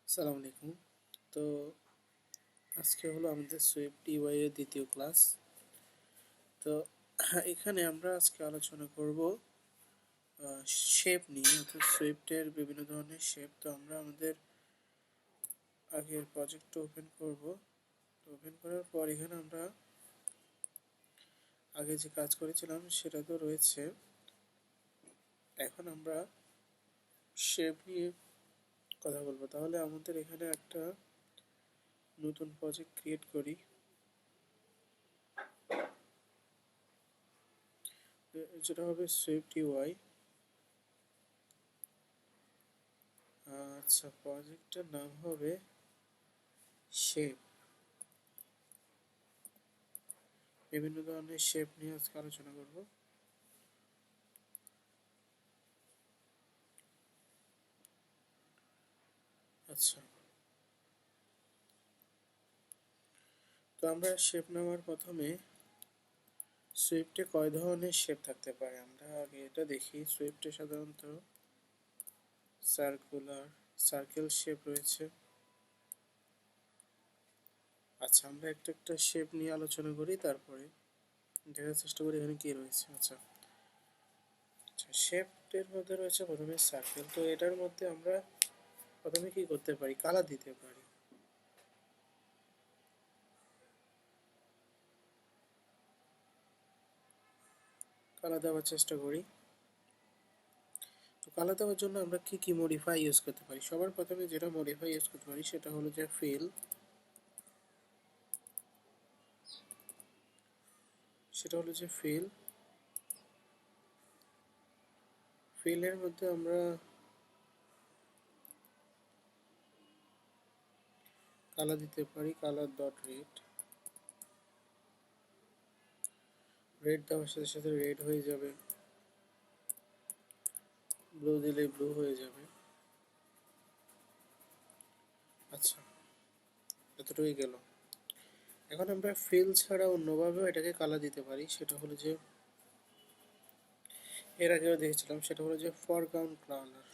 আসসালামু আলাইকুম। তো আজকে হলো আমাদের সুইফট ইউআই এর দ্বিতীয় ক্লাস। তো এখানে আমরা আজকে আলোচনা করব শেপ নিয়ে, অর্থাৎ সুইফটের বিভিন্ন ধরনের শেপ। তো আমরা আমাদের আগের প্রজেক্টটা ওপেন করব। ওপেন করার পর এখানে আমরা আগে যে কাজ করেছিলাম সেটা তো রয়েছে। এখন আমরা শেপ নিয়ে কথা বলবো। তাহলে আমাদের এখানে একটা নতুন প্রজেক্ট ক্রিয়েট করি। যেটা হবে সুইফট ইউআই। আচ্ছা, প্রজেক্টটার নাম হবে শেপ। বিভিন্ন ধরনের শেপ নিয়ে আজকে আলোচনা করব। আচ্ছা, তো আমরা শেপ নেওয়ার প্রথমে সুইফটে কয় ধরনের শেপ থাকতে পারে আমরা আগে এটা দেখি। সুইফটে সাধারণত সার্কেল শেপ রয়েছে। আচ্ছা, আমরা একটা একটা শেপ নিয়ে আলোচনা করি, তারপরে দেখার চেষ্টা করি এখানে কি রয়েছে। আচ্ছা, শেপের মধ্যে রয়েছে প্রথমে সার্কেল। তো এটার মধ্যে আমরা প্রথমে কি করতে পারি, কালার দিতে পারি। কালার দেওয়ার চেষ্টা করি। তো কালার দেওয়ার জন্য আমরা কি কি মডিফাই ইউজ করতে পারি। সবার প্রথমে যেটা মডিফাই ইউজ করতে পারি সেটা হলো যে ফিল। ফিলের মধ্যে আমরা কালার দিতে পারি, কালার ডট রেড দেওয়ার সাথে সাথে রেড হয়ে যাবে, ব্লু দিলে ব্লু হয়ে যাবে। আচ্ছা, এতটুকুই গেল। এখন আমরা ফিল ছাড়া অন্যভাবেও এটাকে কালার দিতে পারি। সেটা হলো যে এর আগেও দেখেছিলাম, সেটা হলো যে ফরগ্রাউন্ড কালার।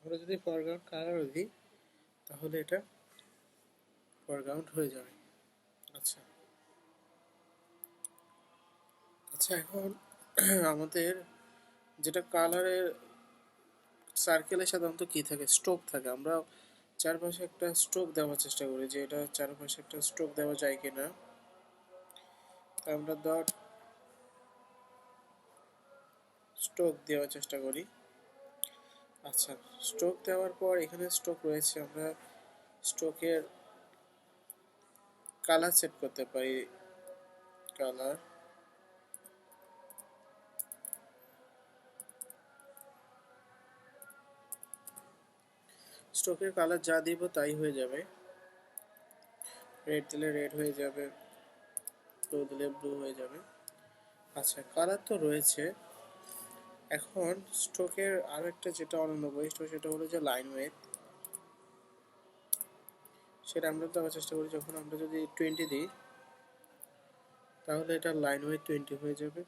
আমরা যদি ফরগ্রাউন্ড কালার দিই তাহলে এটা ফরগ্রাউন্ড হয়ে যাবে। আচ্ছা আচ্ছা এখন আমাদের যেটা কালারের সার্কেলে সাধারণত কি থাকে, স্ট্রোক থাকে। আমরা চারপাশে একটা স্ট্রোক দেওয়ার চেষ্টা করি, যে এটা চারপাশে একটা স্ট্রোক দেওয়া যায় কিনা। তা আমরা ডট স্ট্রোক দেওয়ার চেষ্টা করি। আচ্ছা, স্ট্রোক দেওয়ার পর এখানে স্ট্রোক রয়েছে, আমরা স্ট্রোকের কালার সেট করতে পারি। কালার স্ট্রোকের কালার যা দিব তাই হয়ে যাবে। রেড দিলে রেড হয়ে যাবে, ব্লু দিলে ব্লু হয়ে যাবে। আচ্ছা, কালার তো রয়েছে। এখন স্ট্রোকের আরো একটা যেটা অনন্য বৈশিষ্ট্য সেটা হলো যে লাইন ওয়েট। সেটা আমরা দেওয়ার চেষ্টা করি। যখন আমরা যদি 20 দিই তাহলে এটা লাইন ওয়েট 20 হয়ে যাবে।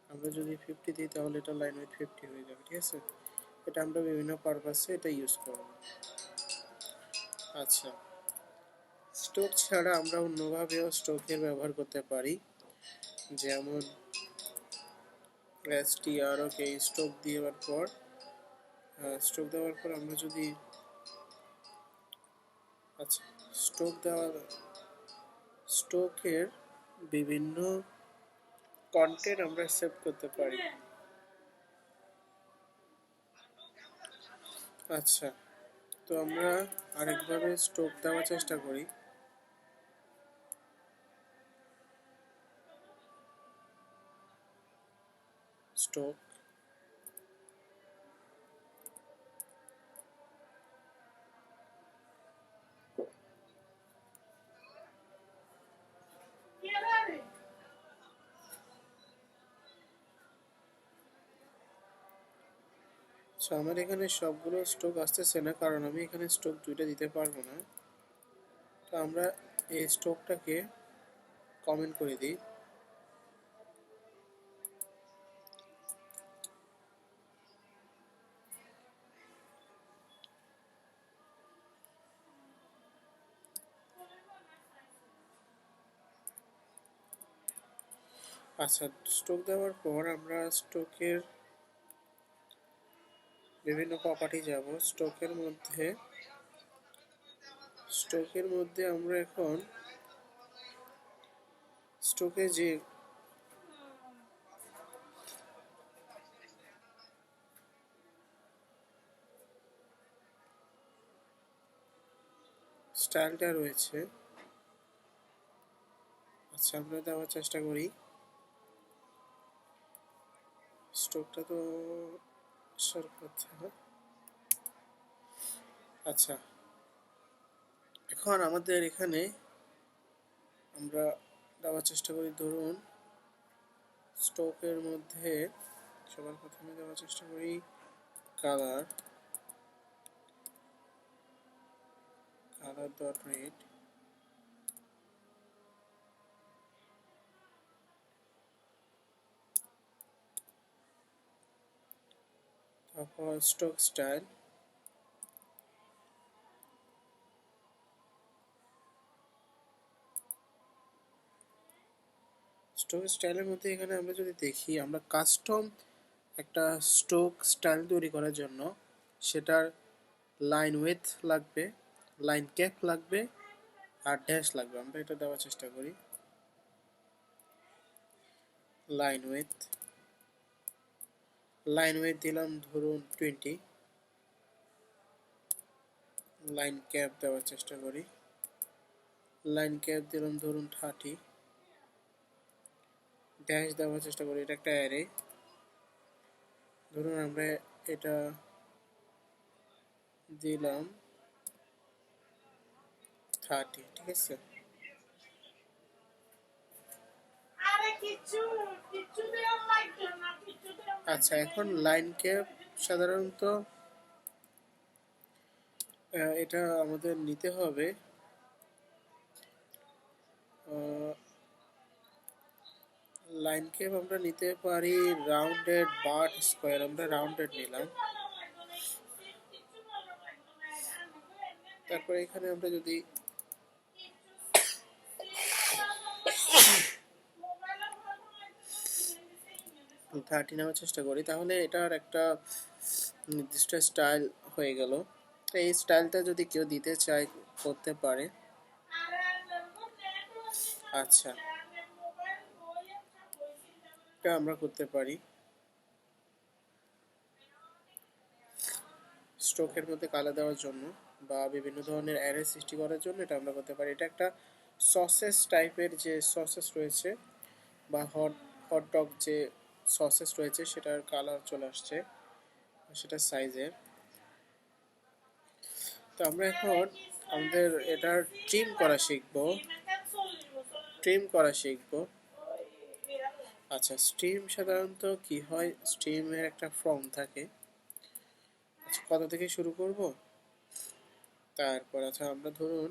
আমরা যদি 50 দিই তাহলে এটা লাইন ওয়েট 50 হয়ে যাবে। ঠিক আছে, এটা আমরা বিভিন্ন পারপাসে এটা ইউজ করব। আচ্ছা, স্ট্রোক ছাড়া আমরা অন্যভাবেও স্ট্রোকের ব্যবহার করতে পারি। যেমন str স্ট্রোক দেওয়ার পর আমরা যদি আচ্ছা স্ট্রোকের বিভিন্ন কন্টেন্ট আমরা সেভ করতে পারি। আচ্ছা, তো আমরা আরেকভাবে স্ট্রোক দেওয়ার চেষ্টা করি। স্ট্রোক আমার এখানে সবগুলো স্ট্রোক আসতেছে না, কারণ আমি এখানে স্ট্রোক দুইটা দিতে পারবো না। তো আমরা এই স্ট্রোকটাকে কমেন্ট করে দিই। আচ্ছা, স্ট্রোক দেওয়ার পর আমরা স্ট্রোকের বিভিন্ন প্রপার্টি যাব। স্ট্রোকের মধ্যে আমরা এখন স্ট্রোকে যে স্টাইলটা রয়েছে, আচ্ছা আমরা দেওয়ার চেষ্টা করি। স্ট্রোকটা তো আসার কথা। আচ্ছা, এখন আমাদের এখানে আমরা দেওয়ার চেষ্টা করি, ধরুন স্ট্রোকের মধ্যে সবার প্রথমে দেওয়ার চেষ্টা করি কালার ডট রেড, তারপর স্ট্রোক স্টাইল, স্ট্রোক স্টাইলের মধ্যে এখানে আমরা যদি দেখি, আমরা কাস্টম একটা স্ট্রোক স্টাইল তৈরি করার জন্য সেটার লাইন উইডথ লাগবে, লাইন ক্যাপ লাগবে আর ড্যাশ লাগবে। আমরা এটা দেওয়ার চেষ্টা করি। লাইন উইডথ দিলাম ধরুন 20, লাইন ক্যাপ দেওয়ার চেষ্টা করি, লাইন ক্যাপ দিলাম ধরুন 30, ড্যাশ দেওয়ার চেষ্টা করি, এটা একটা অ্যারে, ধরুন আমরা এটা দিলাম 30, ঠিক আছে। আচ্ছা, এখন লাইন ক্যাপ সাধারণত এটা আমাদের নিতে হবে লাইন ক্যাপ আমরা নিতে পারি রাউন্ডেড বাট স্কোয়ার, আমরা রাউন্ডেড নিলাম। তারপরে এখানে আমরা যদি 30 নেওয়ার চেষ্টা করি, তাহলে এটার একটা নির্দিষ্ট স্টাইল হয়ে গেল। তো এই স্টাইলটা যদি কেউ দিতে চায় করতে পারে। আচ্ছা, এটা আমরা করতে পারি স্ট্রোকের মধ্যে কালার দেওয়ার জন্য বা বিভিন্ন ধরনের অ্যারে সৃষ্টি করার জন্য এটা আমরা করতে পারি। এটা একটা সসেস টাইপের যে সসেস রয়েছে বা হট ডগ যে সসেস রয়েছে সেটার কালার চলে আসছে, সেটা সাইজের। তো আমরা এখন আমাদের এটার ট্রিম করা শিখবো। আচ্ছা, স্ট্রিম সাধারণত কি হয়, স্ট্রিমের একটা ফর্ম থাকে। আচ্ছা, কত থেকে শুরু করব? তারপর আচ্ছা আমরা ধরুন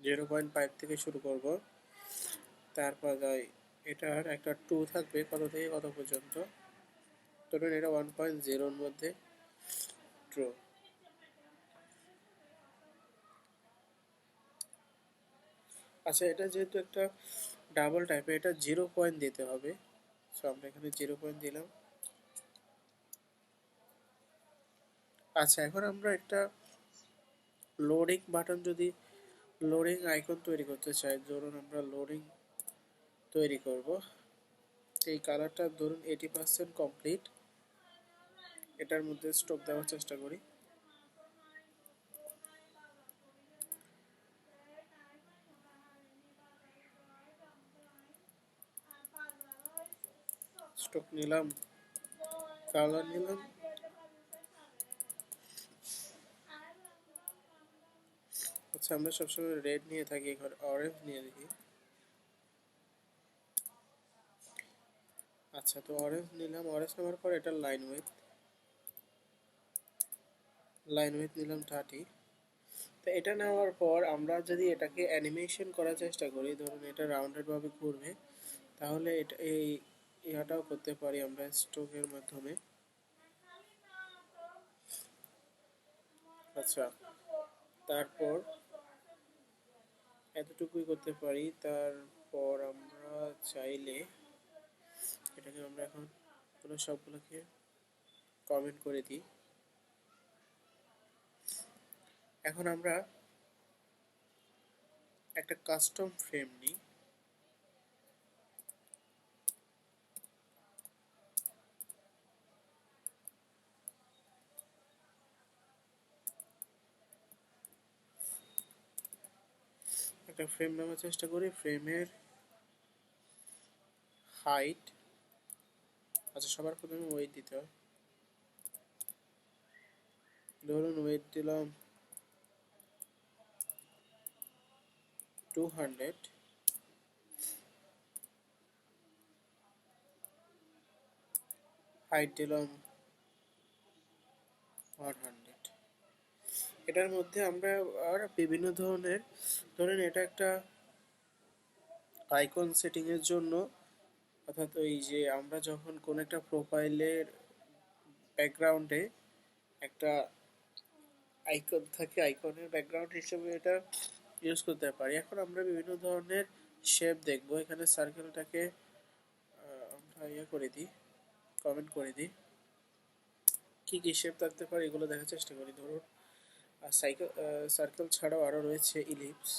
0.5 থেকে শুরু করব, তারপর এটার একটা 2 থাকবে কত থেকে কত পর্যন্ত, ধরুন এটা 1.0 এর মধ্যে ট্রু। আচ্ছা, এটা যেহেতু একটা ডাবল টাইপের, এটা 0 পয়েন্ট দিতে হবে, সো আমরা এখানে 0 পয়েন্ট দিলাম। আচ্ছা, এখন আমরা একটা লোডিং বাটন যদি লোডিং আইকন তৈরি করতে চাই, ধরুন আমরা লোডিং তৈরি করব। এই কালারটা ধরুন 80% কমপ্লিট, এটার মধ্যে স্ট্রোক দেওয়ার চেষ্টা করি। স্ট্রোক নিলাম, কালার নিলাম, আচ্ছা আমরা সবসময় রেড নিয়ে থাকি, এখন অরেঞ্জ নিয়ে দেখি। আচ্ছা, তো অরেঞ্জ নিলাম, অরেঞ্জ নেওয়ার পর এটা লাইন উইথ নিলাম 30। তো এটা নেওয়ার পর আমরা যদি এটাকে অ্যানিমেশন করার চেষ্টা করি, ধরুন এটা রাউন্ডেড ভাবে ঘুরবে, তাহলে এটা ইহাটাও করতে পারি আমরা স্ট্রোকের মাধ্যমে। আচ্ছা, তারপর এতটুকুই করতে পারি। তারপর আমরা চাইলে এটাকে আমরা এখন সবগুলোকে কমেন্ট করে দিই। এখন আমরা একটা কাস্টম ফ্রেম নিই। একটা ফ্রেম নেওয়ার চেষ্টা করি। ফ্রেমের হাইট, আচ্ছা সবার প্রথমে ওয়েট দিতে হয়। ধরুন ওয়েট দিলাম 200, হাইট দিলাম 100। এটার মধ্যে আমরা আর বিভিন্ন ধরনের, ধরেন এটা একটা আইকন সেটিং এর জন্য, অর্থাৎ ওই যে আমরা যখন কোন একটা প্রোফাইলের ব্যাকগ্রাউন্ডে একটা আইকন থাকে, আইকনের ব্যাকগ্রাউন্ড হিসেবে এটা ইউজ করতে পারি। এখন আমরা বিভিন্ন ধরনের শেপ দেখব। এখানে সার্কেলটাকে আমরা করে দিই, কমেন্ট করে দিই। কি কি শেপ থাকতে পারে এগুলো দেখার চেষ্টা করি। ধরুন সার্কেল ছাড়াও আরও রয়েছে ইলিপস।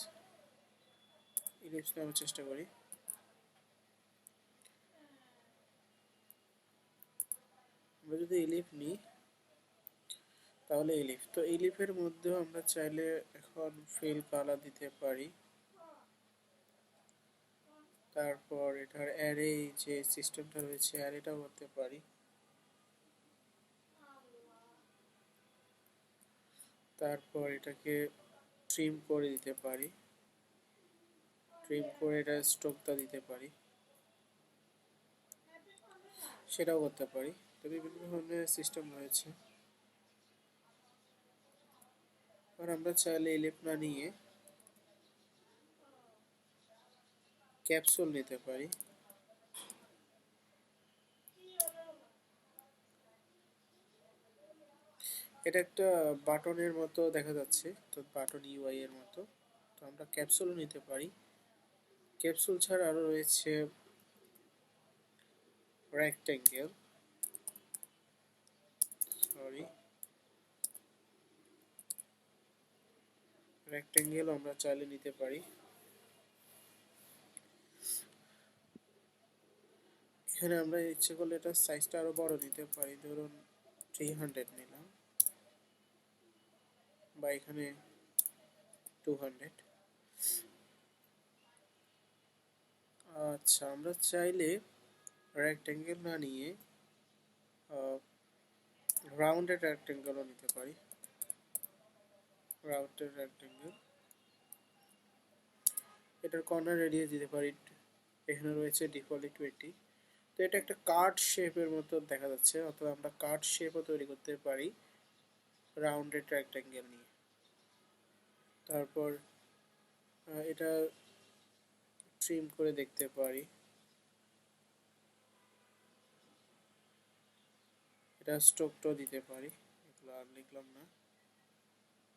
ইলিপস নেওয়ার চেষ্টা করি। আমরা যদি ইলিপ নিই তাহলে ইলিপ, তো ইলিপের মধ্যেও আমরা চাইলে এখন ফিল কালার দিতে পারি। তারপর এটার অ্যারে যে সিস্টেমটা রয়েছে অ্যারেটাও করতে পারি। তারপর এটাকে ট্রিম করে দিতে পারি, ট্রিম করে এটা স্ট্রোকটা দিতে পারি, সেটাও করতে পারি। তো বিভিন্ন ধরনের সিস্টেম রয়েছে। আর আমরা চাইলে ইলিপ না নিয়ে ক্যাপসুল নিতে পারি। এটা একটা বাটনের মতো দেখা যাচ্ছে, তো বাটন ইউআই এর মতো। তো আমরা ক্যাপসুলও নিতে পারি। ক্যাপসুল ছাড়া আরও রয়েছে রেক্টেঙ্গেল, রেক্টেঙ্গেল আমরা চাইলে নিতে পারি। এখানে আমরা ইচ্ছে করলে এটা সাইজটা আরো বড় নিতে পারি। ধরুন 300 নিলাম, বা এখানে 200। আচ্ছা, আমরা চাইলে রেক্টেঙ্গেল না নিয়ে রাউন্ডেড রেক্টেঙ্গেলও নিতে পারি। রাউন্ডেড রেক্টেঙ্গেল, এটার কর্নার রেডিয়াস দিতে পারি। এখানে রয়েছে ডিফল্ট 20। তো এটা একটা কার্ড শেপের মতো দেখা যাচ্ছে, অথবা আমরা কার্ড শেপও তৈরি করতে পারি রাউন্ডেড রেক্টেঙ্গেল নিয়ে। তারপর এটা ট্রিম করে দেখতে পারি, এটা স্ট্রোকটাও দিতে পারি। এগুলো আর লিখলাম না,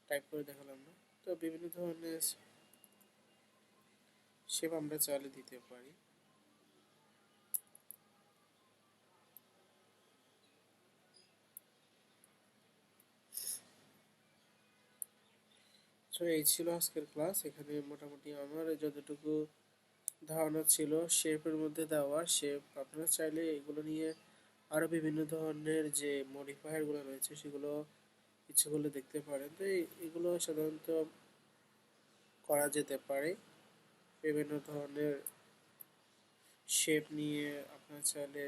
টাইপ করে দেখালাম না। তো বিভিন্ন ধরনের শেপ আমরা চাইলে দিতে পারি। তো এই ছিল আজকের ক্লাস। এখানে মোটামুটি আমার যতটুকু ধারণা ছিল শেপের মধ্যে দেওয়া শেপ, আপনারা চাইলে এগুলো নিয়ে আরও বিভিন্ন ধরনের যে মডিফায়ারগুলো রয়েছে সেগুলো ইচ্ছে করলে দেখতে পারেন। তো এগুলো সাধারণত করা যেতে পারে। বিভিন্ন ধরনের শেপ নিয়ে আপনারা চাইলে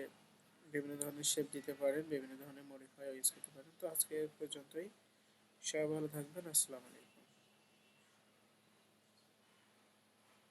বিভিন্ন ধরনের শেপ দিতে পারেন, বিভিন্ন ধরনের মডিফায়ার ইউজ করতে পারেন। তো আজকে পর্যন্তই, সবাই ভালো থাকবেন। আসসালামু আলাইকুম।